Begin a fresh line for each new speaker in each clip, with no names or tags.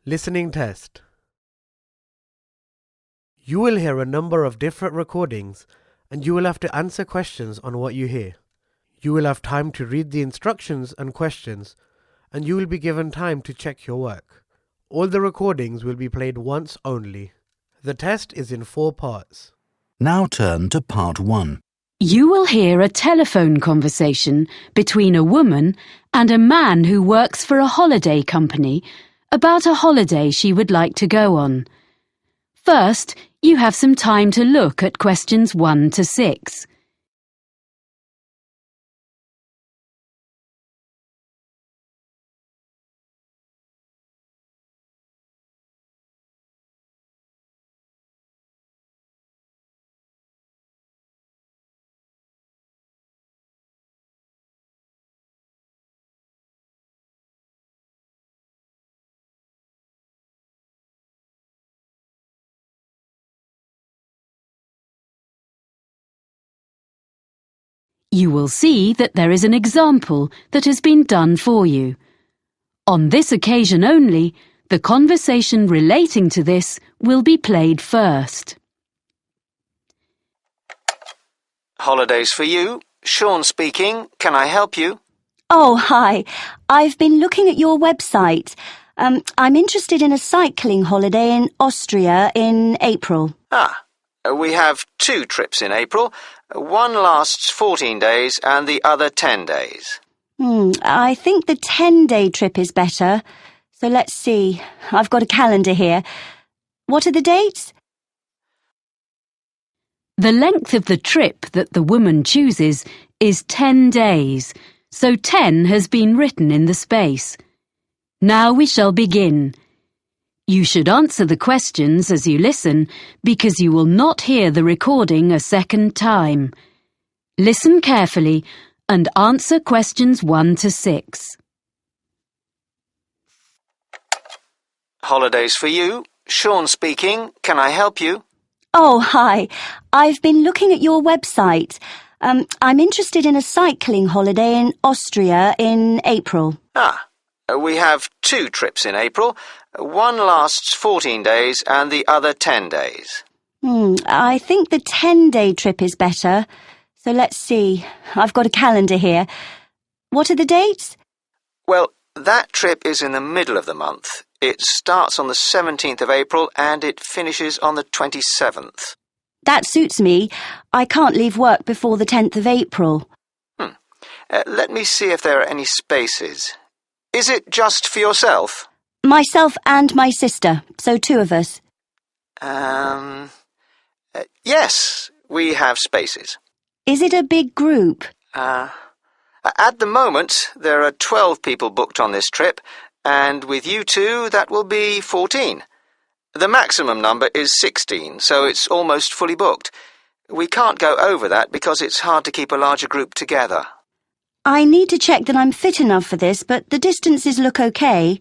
Listening test. You will hear a number of different recordings and you will have to answer questions on what you hear. You will have time to read the instructions and questions and you will be given time to check your work. All the recordings will be played once only. The test is in 4 parts.
Now turn to part 1.
You will hear a telephone conversation between a woman and a man who works for a holiday company about a holiday she would like to go on. First, you have some time to look at questions 1 to 6. You will see that there is an example that has been done for you. On this occasion only, the conversation relating to this will be played first.
Holidays for you. Sean speaking. Can I help you?
Oh, hi. I've been looking at your website. I'm interested in a cycling holiday in Austria in April.
We have 2 trips in April. One lasts 14 days and the other 10 days.
I think the 10-day trip is better. So let's see. I've got a calendar here. What are the dates?
The length of the trip that the woman chooses is 10 days, so 10 has been written in the space. Now we shall begin. You should answer the questions as you listen because you will not hear the recording a second time. Listen carefully and answer questions 1 to 6.
Holidays for you. Sean speaking. Can I help you?
Oh, hi. I've been looking at your website. I'm interested in a cycling holiday in Austria in April.
We have 2 trips in April. One lasts 14 days and the other 10 days.
I think the 10-day trip is better. So let's see. I've got a calendar here. What are the dates?
Well, that trip is in the middle of the month. It starts on the 17th of April and it finishes on the 27th.
That suits me. I can't leave work before the 10th of April.
Let me see if there are any spaces. Is it just for yourself?
Myself and my sister, so 2 of us.
Yes, we have spaces.
Is it a big group?
At the moment, there are 12 people booked on this trip, and with you 2, that will be 14. The maximum number is 16, so it's almost fully booked. We can't go over that because it's hard to keep a larger group together.
I need to check that I'm fit enough for this, but the distances look okay.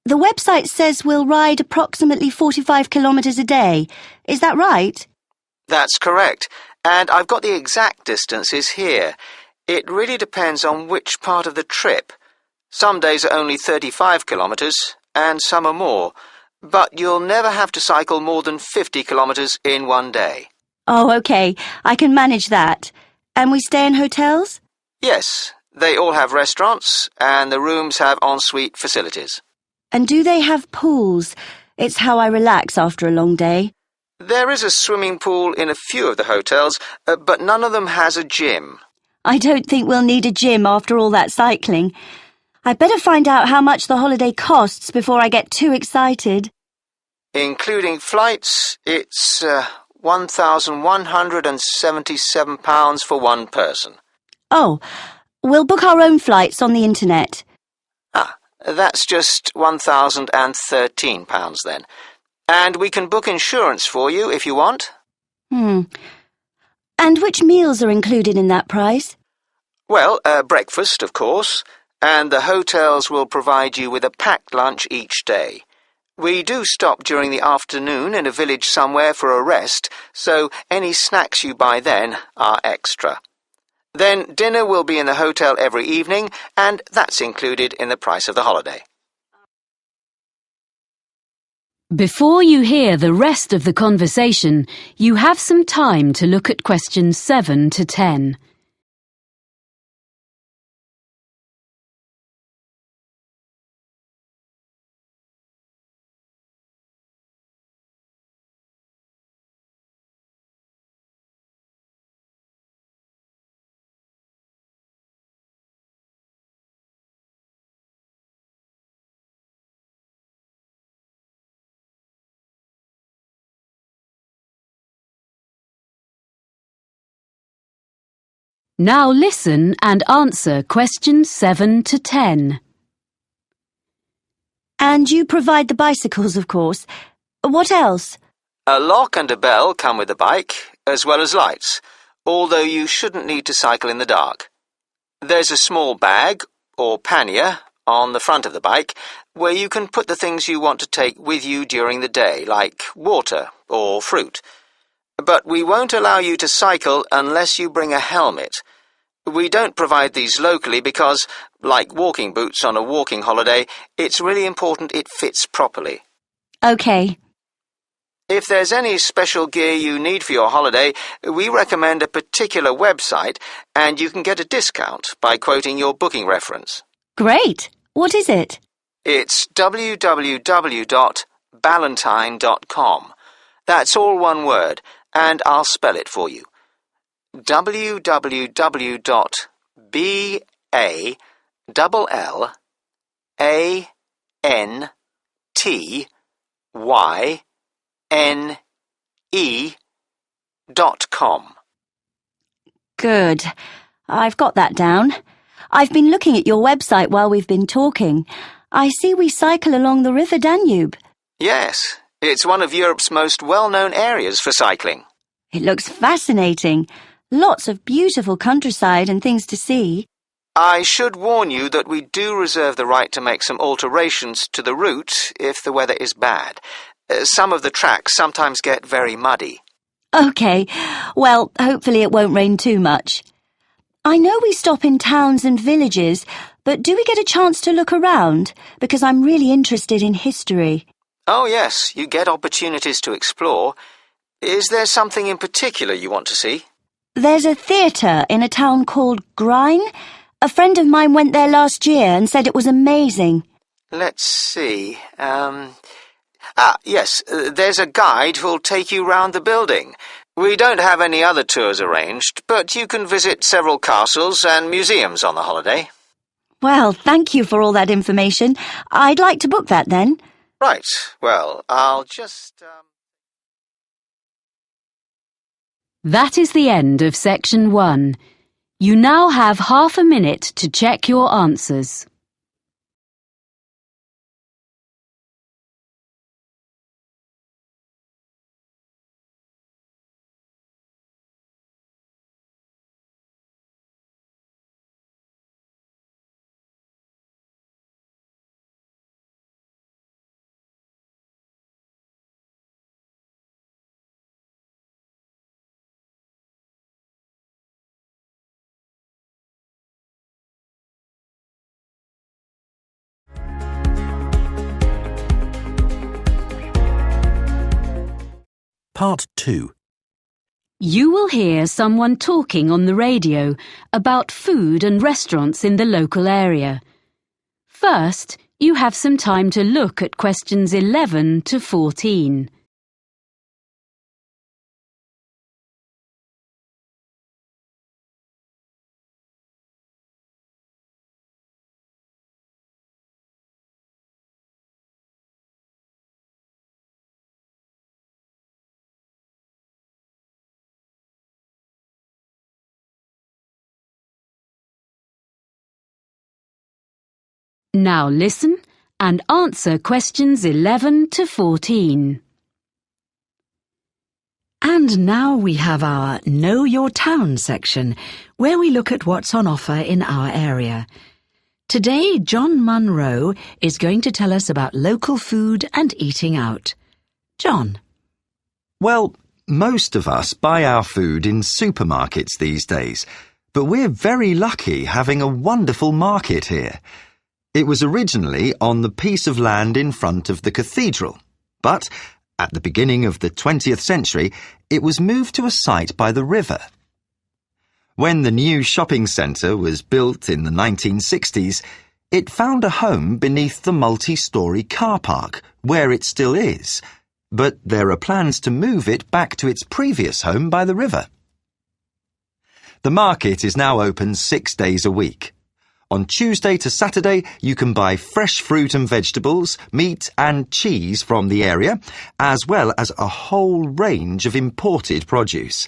The website says we'll ride approximately 45 kilometres a day. Is that right?
That's correct, and I've got the exact distances here. It really depends on which part of the trip. Some days are only 35 kilometres, and some are more, but you'll never have to cycle more than 50 kilometres in one day.
Oh, okay. I can manage that. And we stay in hotels?
Yes, they all have restaurants, and the rooms have ensuite facilities.
And do they have pools? It's how I relax after a long day.
There is a swimming pool in a few of the hotels, but none of them has a gym.
I don't think we'll need a gym after all that cycling. I'd better find out how much the holiday costs before I get too excited.
Including flights, it's £1,177 for one person.
Oh, we'll book our own flights on the internet.
That's just £1,013 then. And we can book insurance for you if you want.
And which meals are included in that price?
Well, breakfast, of course, and the hotels will provide you with a packed lunch each day. We do stop during the afternoon in a village somewhere for a rest, so any snacks you buy then are extra. Then dinner will be in the hotel every evening, and that's included in the price of the holiday.
Before you hear the rest of the conversation, you have some time to look at questions 7 to 10. Now listen and answer questions 7 to 10.
And you provide the bicycles, of course. What else?
A lock and a bell come with the bike, as well as lights, although you shouldn't need to cycle in the dark. There's a small bag, or pannier, on the front of the bike, where you can put the things you want to take with you during the day, like water or fruit. But we won't allow you to cycle unless you bring a helmet. We don't provide these locally because, like walking boots on a walking holiday, it's really important it fits properly.
OK.
If there's any special gear you need for your holiday, we recommend a particular website, and you can get a discount by quoting your booking reference.
Great. What is it?
It's www.ballantine.com. That's all one word, and I'll spell it for you. www.ballantine.com.
Good. I've got that down. I've been looking at your website while we've been talking. I see we cycle along the River Danube.
Yes, it's one of Europe's most well-known areas for cycling.
It looks fascinating. Lots of beautiful countryside and things to see.
I should warn you that we do reserve the right to make some alterations to the route if the weather is bad. Some of the tracks sometimes get very muddy.
OK. Well, hopefully it won't rain too much. I know we stop in towns and villages, but do we get a chance to look around? Because I'm really interested in history.
Oh, yes, you get opportunities to explore. Is there something in particular you want to see?
There's a theatre in a town called Grine. A friend of mine went there last year and said it was amazing.
Let's see. Yes, there's a guide who'll take you round the building. We don't have any other tours arranged, but you can visit several castles and museums on the holiday.
Well, thank you for all that information. I'd like to book that then.
Right, well, I'll just...
That is the end of section 1. You now have half a minute to check your answers.
Part 2.
You will hear someone talking on the radio about food and restaurants in the local area. First, you have some time to look at questions 11 to 14. Now listen and answer questions 11 to 14.
And now we have our Know Your Town section, where we look at what's on offer in our area. Today, John Munro is going to tell us about local food and eating out. John.
Well, most of us buy our food in supermarkets these days, but we're very lucky having a wonderful market here. It was originally on the piece of land in front of the cathedral. But at the beginning of the 20th century, it was moved to a site by the river. When the new shopping centre was built in the 1960s, it found a home beneath the multi-storey car park, where it still is, but there are plans to move it back to its previous home by the river. The market is now open 6 days a week. On Tuesday to Saturday, you can buy fresh fruit and vegetables, meat and cheese from the area, as well as a whole range of imported produce.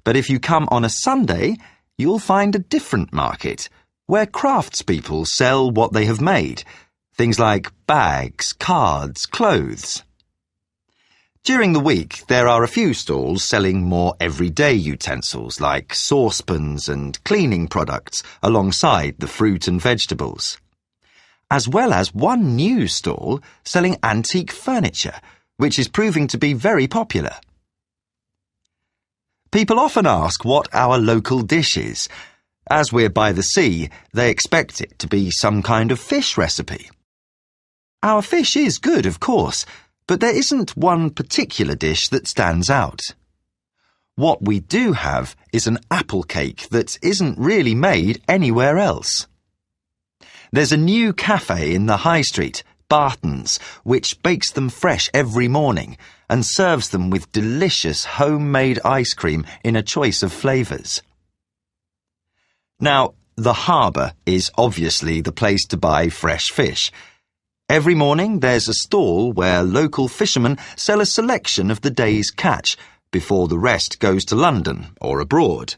But if you come on a Sunday, you'll find a different market, where craftspeople sell what they have made, things like bags, cards, clothes. During the week, there are a few stalls selling more everyday utensils like saucepans and cleaning products alongside the fruit and vegetables, as well as one new stall selling antique furniture, which is proving to be very popular. People often ask what our local dish is. As we're by the sea, they expect it to be some kind of fish recipe. Our fish is good, of course, but there isn't one particular dish that stands out. What we do have is an apple cake that isn't really made anywhere else. There's a new cafe in the high street, Barton's, which bakes them fresh every morning and serves them with delicious homemade ice cream in a choice of flavours. Now, the harbour is obviously the place to buy fresh fish. Every morning there's a stall where local fishermen sell a selection of the day's catch before the rest goes to London or abroad.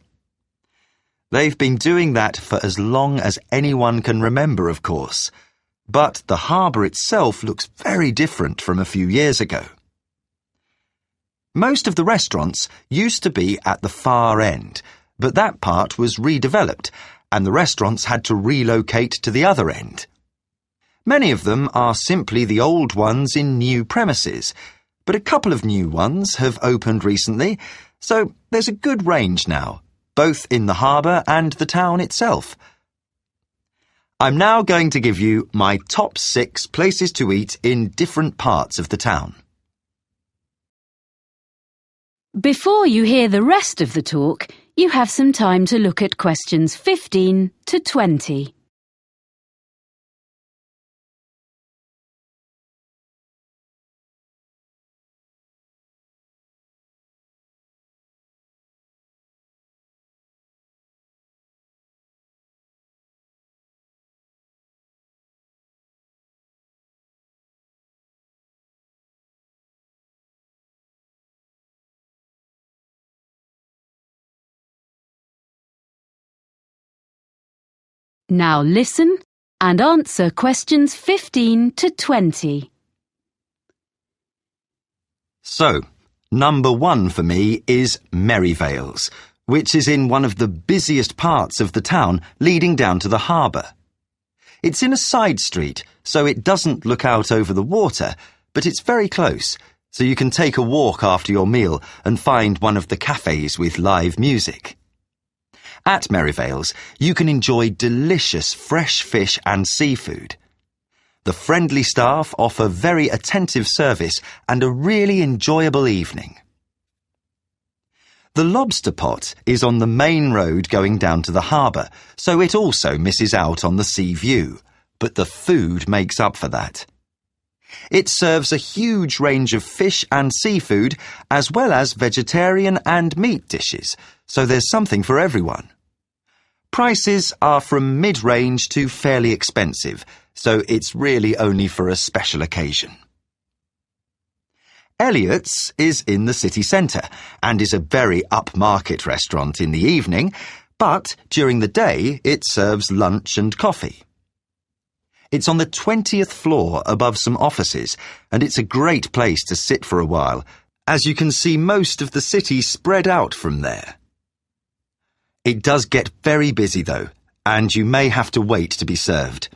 They've been doing that for as long as anyone can remember, of course. But the harbour itself looks very different from a few years ago. Most of the restaurants used to be at the far end, but that part was redeveloped, and the restaurants had to relocate to the other end. Many of them are simply the old ones in new premises, but a couple of new ones have opened recently, so there's a good range now, both in the harbour and the town itself. I'm now going to give you my top 6 places to eat in different parts of the town.
Before you hear the rest of the talk, you have some time to look at questions 15 to 20. Now listen and answer questions 15 to 20.
So, number 1 for me is Merivale's, which is in one of the busiest parts of the town leading down to the harbour. It's in a side street, so it doesn't look out over the water, but it's very close, so you can take a walk after your meal and find one of the cafes with live music. At Merivale's, you can enjoy delicious fresh fish and seafood. The friendly staff offer very attentive service and a really enjoyable evening. The Lobster Pot is on the main road going down to the harbour, so it also misses out on the sea view, but the food makes up for that. It serves a huge range of fish and seafood, as well as vegetarian and meat dishes, so there's something for everyone. Prices are from mid-range to fairly expensive, so it's really only for a special occasion. Elliot's is in the city centre and is a very upmarket restaurant in the evening, but during the day it serves lunch and coffee. It's on the 20th floor above some offices, and it's a great place to sit for a while, as you can see most of the city spread out from there. It does get very busy though, and you may have to wait to be served.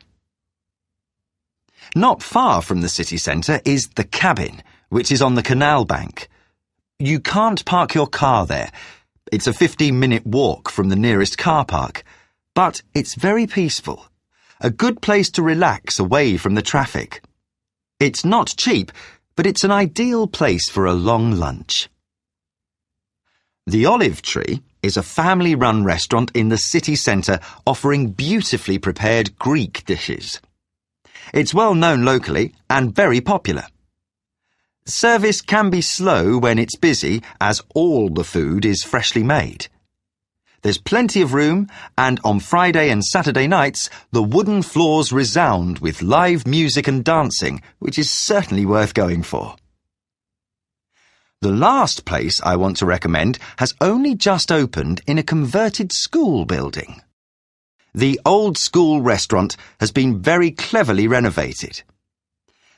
Not far from the city centre is the Cabin, which is on the canal bank. You can't park your car there. It's a 15-minute walk from the nearest car park, but it's very peaceful. A good place to relax away from the traffic. It's not cheap, but it's an ideal place for a long lunch. The Olive Tree is a family-run restaurant in the city centre offering beautifully prepared Greek dishes. It's well known locally and very popular. Service can be slow when it's busy, as all the food is freshly made. There's plenty of room, and on Friday and Saturday nights, the wooden floors resound with live music and dancing, which is certainly worth going for. The last place I want to recommend has only just opened in a converted school building. The old school restaurant has been very cleverly renovated.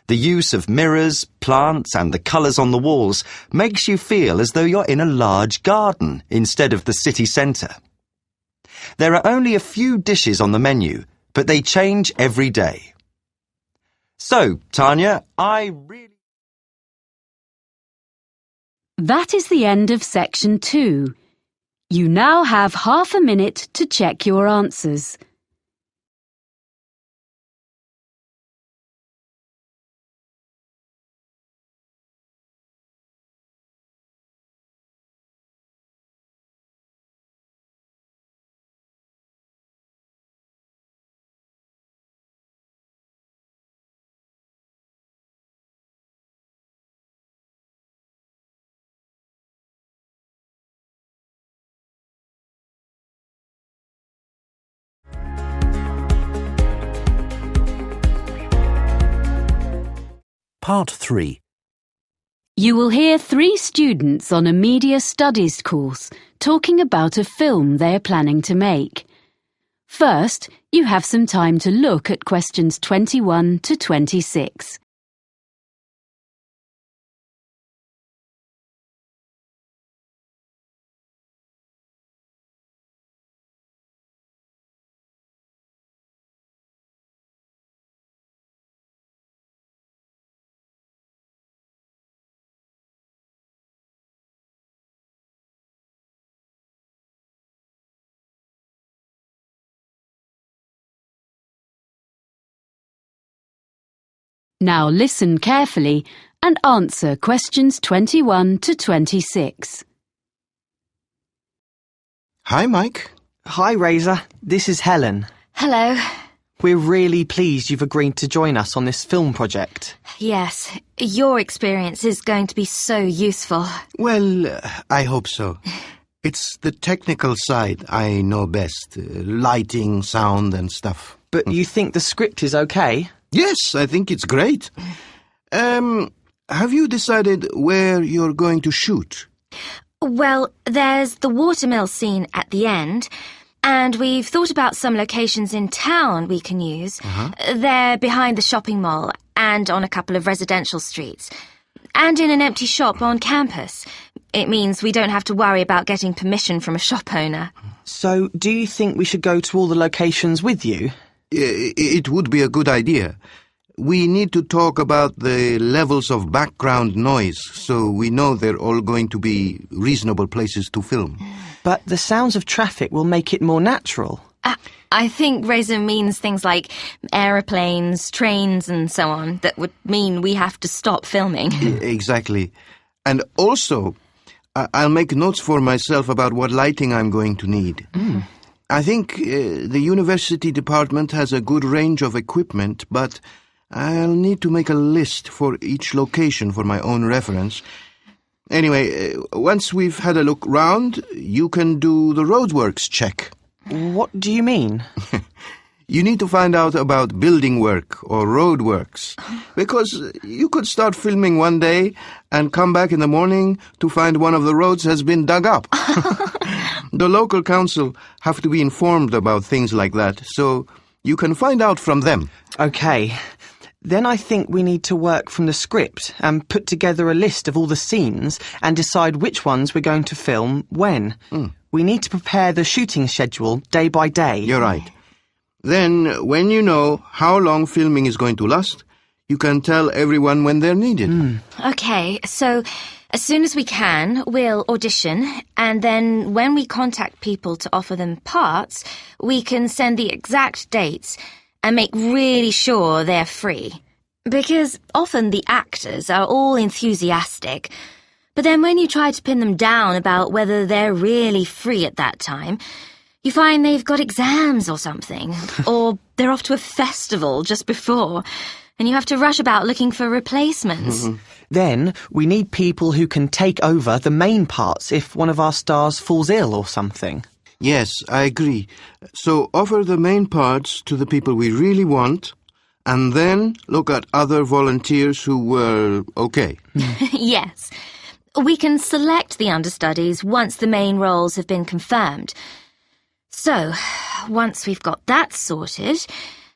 The use of mirrors, plants and the colours on the walls makes you feel as though you're in a large garden instead of the city centre. There are only a few dishes on the menu, but they change every day. So, Tanya,
That is the end of section 2. You now have half a minute to check your answers.
Part 3.
You will hear 3 students on a media studies course talking about a film they are planning to make. First, you have some time to look at questions 21 to 26. Now listen carefully and answer questions 21 to 26.
Hi, Mike.
Hi, Razor. This is Helen.
Hello.
We're really pleased you've agreed to join us on this film project.
Yes, your experience is going to be so useful.
Well, I hope so. It's the technical side I know best. Lighting, sound and stuff.
But you think the script is okay?
Yes, I think it's great. Have you decided where you're going to shoot?
Well, there's the watermill scene at the end, and we've thought about some locations in town we can use. They're behind the shopping mall and on a couple of residential streets, and in an empty shop on campus. It means we don't have to worry about getting permission from a shop owner.
So, do you think we should go to all the locations with you?
It would be a good idea. We need to talk about the levels of background noise so we know they're all going to be reasonable places to film.
But the sounds of traffic will make it more natural.
I think Razor means things like aeroplanes, trains and so on that would mean we have to stop filming.
Exactly. And also, I'll make notes for myself about what lighting I'm going to need. I think the university department has a good range of equipment, but I'll need to make a list for each location for my own reference. Anyway, once we've had a look round, you can do the roadworks check.
What do you mean?
You need to find out about building work or road works, because you could start filming one day and come back in the morning to find one of the roads has been dug up. The local council have to be informed about things like that, so you can find out from them.
OK. Then I think we need to work from the script and put together a list of all the scenes and decide which ones we're going to film when. We need to prepare the shooting schedule day by day.
You're right. Then, when you know how long filming is going to last, you can tell everyone when they're needed.
OK, so as soon as we can, we'll audition, and then when we contact people to offer them parts, we can send the exact dates and make really sure they're free. Because often the actors are all enthusiastic, but then when you try to pin them down about whether they're really free at that time, you find they've got exams or something, or they're off to a festival just before, and you have to rush about looking for replacements.
Then we need people who can take over the main parts if one of our stars falls ill or something.
Yes, I agree. So offer the main parts to the people we really want, and then look at other volunteers who were okay.
Yes. We can select the understudies once the main roles have been confirmed. So, once we've got that sorted,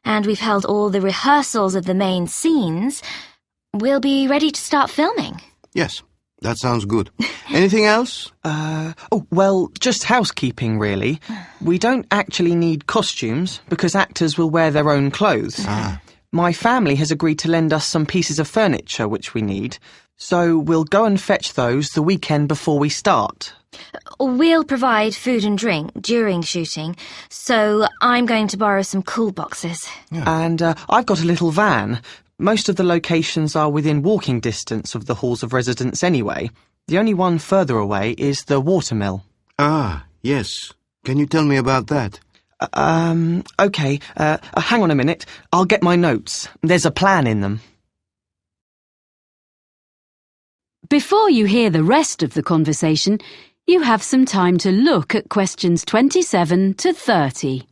and we've held all the rehearsals of the main scenes, we'll be ready to start filming.
Yes, that sounds good. Anything else?
Well, just housekeeping, really. We don't actually need costumes, because actors will wear their own clothes. My family has agreed to lend us some pieces of furniture which we need, so we'll go and fetch those the weekend before we start.
We'll provide food and drink during shooting, so I'm going to borrow some cool boxes.
And I've got a little van. Most of the locations are within walking distance of the halls of residence anyway. The only one further away is the watermill.
Ah, yes. Can you tell me about that?
OK. Hang on a minute. I'll get my notes. There's a plan in them.
Before you hear the rest of the conversation, you have some time to look at questions 27 to 30.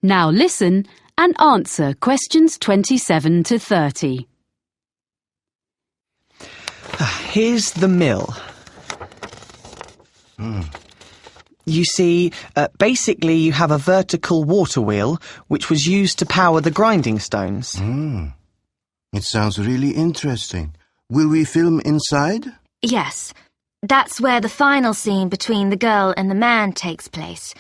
Now listen and answer questions 27 to 30.
Here's the mill. You see, basically you have a vertical water wheel which was used to power the grinding stones.
It sounds really interesting. Will we film inside?
Yes, that's where the final scene between the girl and the man takes place.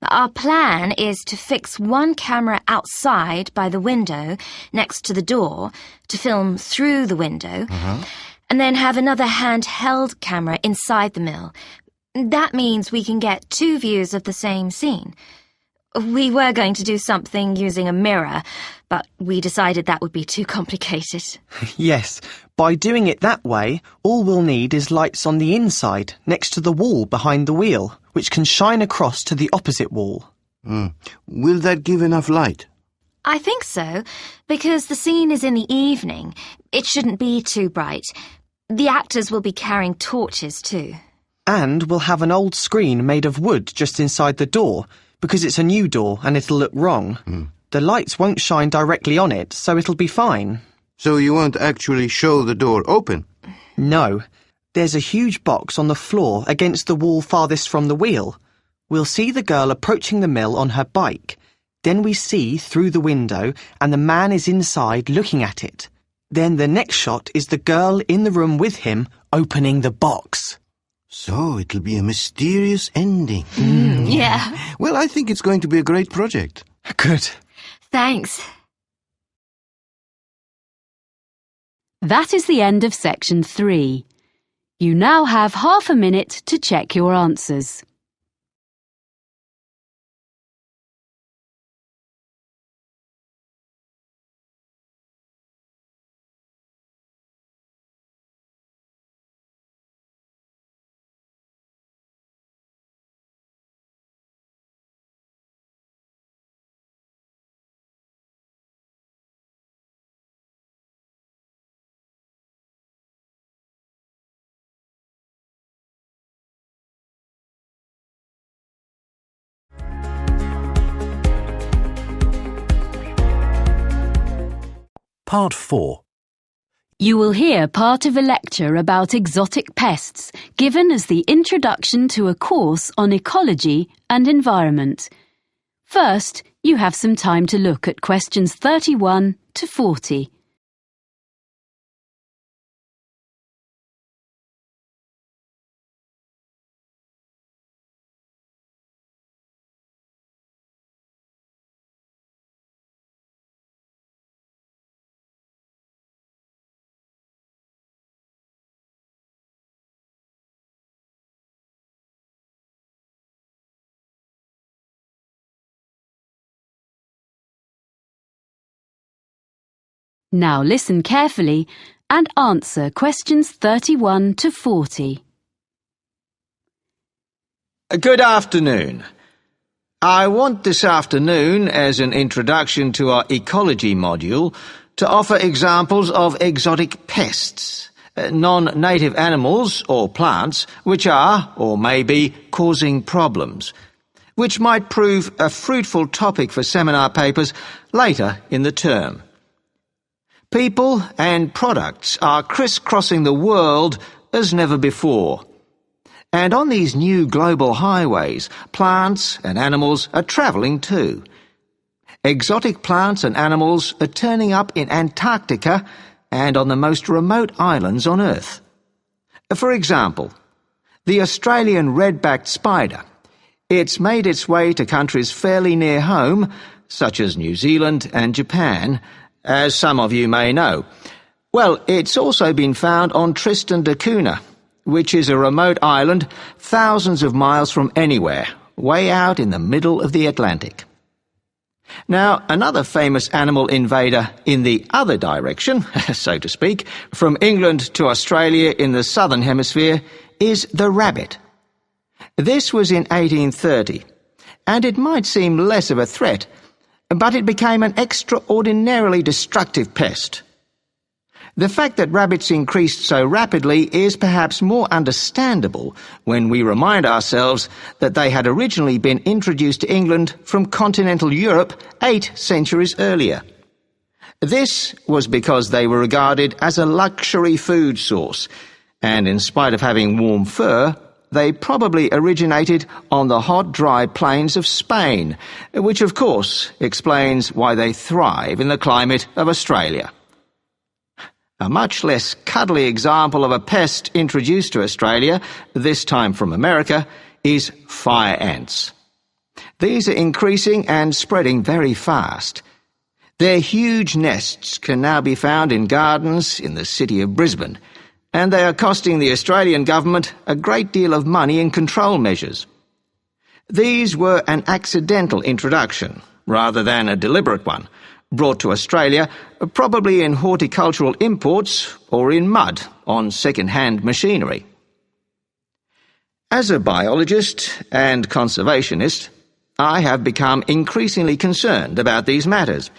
Our plan is to fix one camera outside by the window next to the door to film through the window, and then have another handheld camera inside the mill. That means we can get two views of the same scene. We were going to do something using a mirror, but we decided that would be too complicated.
Yes, by doing it that way, all we'll need is lights on the inside, next to the wall behind the wheel, which can shine across to the opposite wall.
Will that give enough light?
I think so, because the scene is in the evening. It shouldn't be too bright. The actors will be carrying torches too.
And we'll have an old screen made of wood just inside the door, because it's a new door and it'll look wrong. The lights won't shine directly on it, so it'll be fine.
So you won't actually show the door open?
No. There's a huge box on the floor against the wall farthest from the wheel. We'll see the girl approaching the mill on her bike. Then we see through the window and the man is inside looking at it. Then the next shot is the girl in the room with him opening the box.
So it'll be a mysterious ending.
Yeah.
Well, I think it's going to be a great project.
Good.
Thanks.
That is the end of section 3. You now have half a minute to check your answers.
Part 4.
You will hear part of a lecture about exotic pests given as the introduction to a course on ecology and environment. First, you have some time to look at questions 31 to 40. Now listen carefully and answer questions 31 to 40.
Good afternoon. I want this afternoon, as an introduction to our ecology module, to offer examples of exotic pests, non-native animals or plants which are, or may be, causing problems, which might prove a fruitful topic for seminar papers later in the term. People and products are crisscrossing the world as never before. And on these new global highways, plants and animals are travelling too. Exotic plants and animals are turning up in Antarctica and on the most remote islands on Earth. For example, the Australian red-backed spider. It's made its way to countries fairly near home, such as New Zealand and Japan, as some of you may know. Well, it's also been found on Tristan da Cunha, which is a remote island thousands of miles from anywhere, way out in the middle of the Atlantic. Now, another famous animal invader in the other direction, so to speak, from England to Australia in the southern hemisphere, is the rabbit. This was in 1830, and it might seem less of a threat, but it became an extraordinarily destructive pest. The fact that rabbits increased so rapidly is perhaps more understandable when we remind ourselves that they had originally been introduced to England from continental Europe 8 centuries earlier. This was because they were regarded as a luxury food source, and in spite of having warm fur, they probably originated on the hot, dry plains of Spain, which of course explains why they thrive in the climate of Australia. A much less cuddly example of a pest introduced to Australia, this time from America, is fire ants. These are increasing and spreading very fast. Their huge nests can now be found in gardens in the city of Brisbane, and they are costing the Australian government a great deal of money in control measures. These were an accidental introduction, rather than a deliberate one, brought to Australia, probably in horticultural imports or in mud on second-hand machinery. As a biologist and conservationist, I have become increasingly concerned about these matters.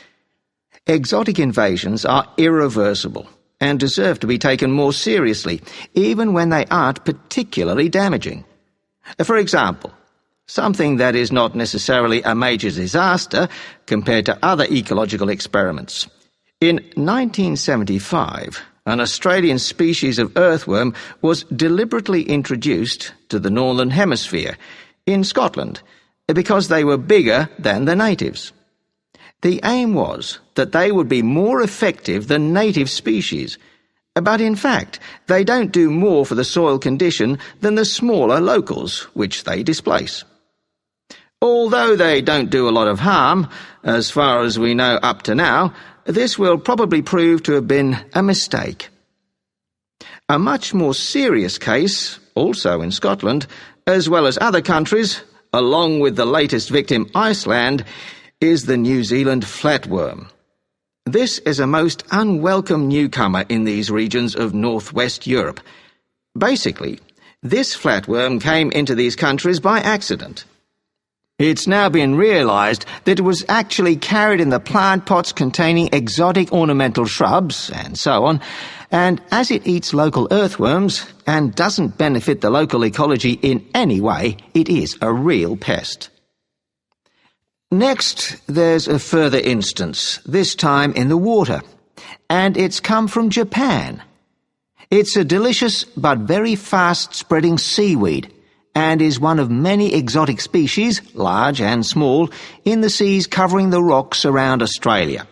Exotic invasions are irreversible and deserve to be taken more seriously, even when they aren't particularly damaging. For example, something that is not necessarily a major disaster compared to other ecological experiments. In 1975, an Australian species of earthworm was deliberately introduced to the Northern Hemisphere, in Scotland, because they were bigger than the natives. The aim was that they would be more effective than native species, but in fact they don't do more for the soil condition than the smaller locals which they displace. Although they don't do a lot of harm, as far as we know up to now, this will probably prove to have been a mistake. A much more serious case, also in Scotland, as well as other countries, along with the latest victim, Iceland, is the New Zealand flatworm. This is a most unwelcome newcomer in these regions of northwest Europe. Basically, this flatworm came into these countries by accident. It's now been realised that it was actually carried in the plant pots containing exotic ornamental shrubs and so on, and as it eats local earthworms and doesn't benefit the local ecology in any way, it is a real pest. Next, there's a further instance, this time in the water, and it's come from Japan. It's a delicious but very fast-spreading seaweed, and is one of many exotic species, large and small, in the seas covering the rocks around Australia.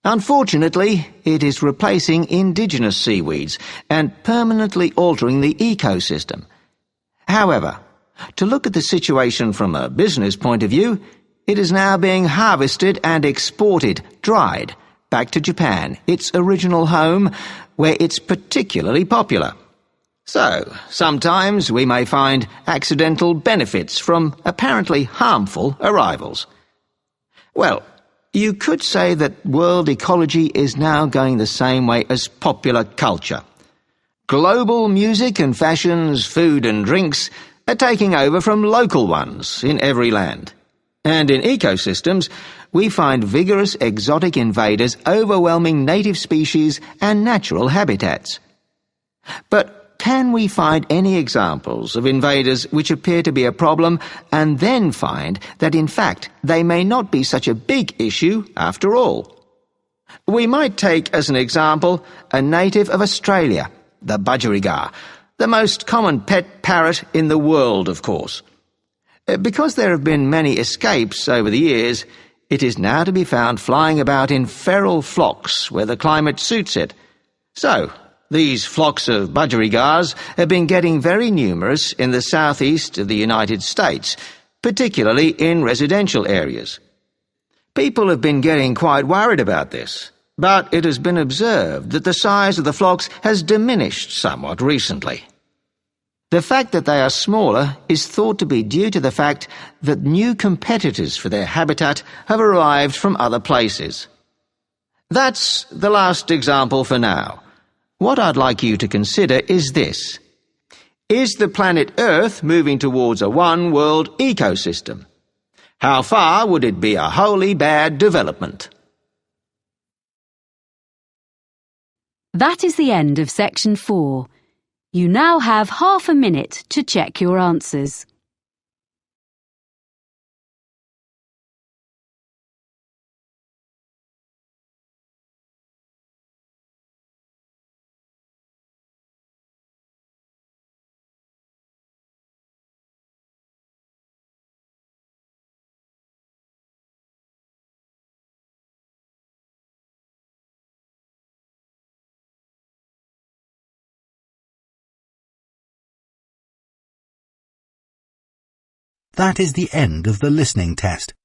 Unfortunately, it is replacing indigenous seaweeds and permanently altering the ecosystem. However, to look at the situation from a business point of view, it is now being harvested and exported, dried, back to Japan, its original home, where it's particularly popular. So, sometimes we may find accidental benefits from apparently harmful arrivals. Well, You could say that world ecology is now going the same way as popular culture. Global music and fashions, food and drinks are taking over from local ones in every land. And in ecosystems, we find vigorous exotic invaders overwhelming native species and natural habitats. But can we find any examples of invaders which appear to be a problem and then find that in fact they may not be such a big issue after all? We might take as an example a native of Australia, the budgerigar, the most common pet parrot in the world, of course. Because there have been many escapes over the years, it is now to be found flying about in feral flocks where the climate suits it. So, these flocks of budgerigars have been getting very numerous in the southeast of the United States, particularly in residential areas. People have been getting quite worried about this, but it has been observed that the size of the flocks has diminished somewhat recently. The fact that they are smaller is thought to be due to the fact that new competitors for their habitat have arrived from other places. That's the last example for now. What I'd like you to consider is this. Is the planet Earth moving towards a one-world ecosystem? How far would it be a wholly bad development?
That is the end of section 4. You now have half a minute to check your answers.
That is the end of the listening test.